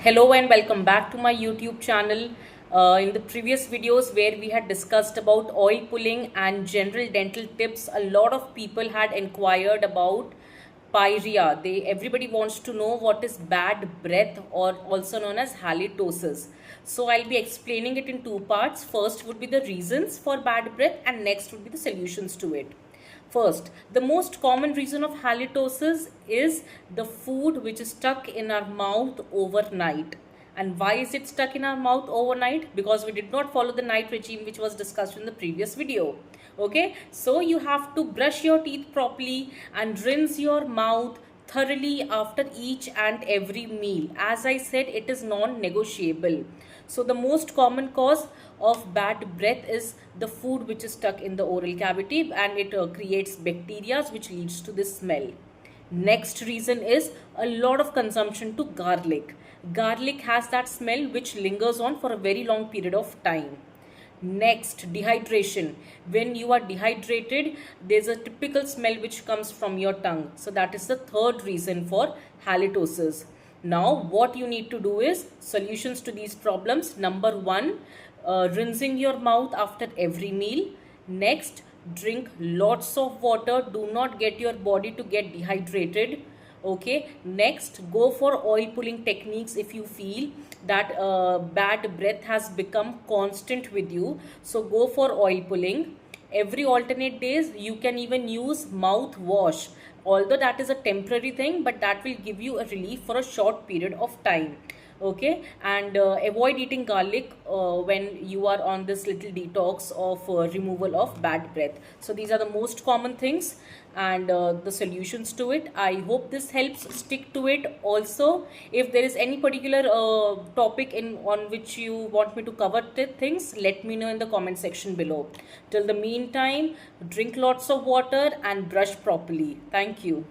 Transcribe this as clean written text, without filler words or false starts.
Hello and welcome back to my YouTube channel. In the previous videos where we had discussed about oil pulling and general dental tips, a lot of people had inquired about pyorrhea. Everybody wants to know what is bad breath, or also known as halitosis. So I'll be explaining it in two parts. First would be the reasons for bad breath and next would be the solutions to it. First, the most common reason of halitosis is the food which is stuck in our mouth overnight. And why is it stuck in our mouth overnight? Because we did not follow the night regime which was discussed in the previous video. Okay, so you have to brush your teeth properly and rinse your mouth thoroughly after each and every meal. As I said, it is non-negotiable. So the most common cause of bad breath is the food which is stuck in the oral cavity, and it creates bacteria which leads to this smell. Next reason is a lot of consumption to garlic. Garlic has that smell which lingers on for a very long period of time. Next, dehydration. When you are dehydrated, there's a typical smell which comes from your tongue. So that is the third reason for halitosis. Now, what you need to do is solutions to these problems. Number one, rinsing your mouth after every meal. Next, drink lots of water. Do not get your body to get dehydrated. Okay, next, go for oil pulling techniques if you feel that bad breath has become constant with you. So go for oil pulling. Every alternate days you can even use mouthwash, although that is a temporary thing, but that will give you a relief for a short period of time. Okay, and avoid eating garlic when you are on this little detox of removal of bad breath. So these are the most common things and the solutions to it. I hope this helps. Stick to it. Also, if there is any particular topic on which you want me to cover things, let me know in the comment section below. Till the meantime, drink lots of water and brush properly. Thank you.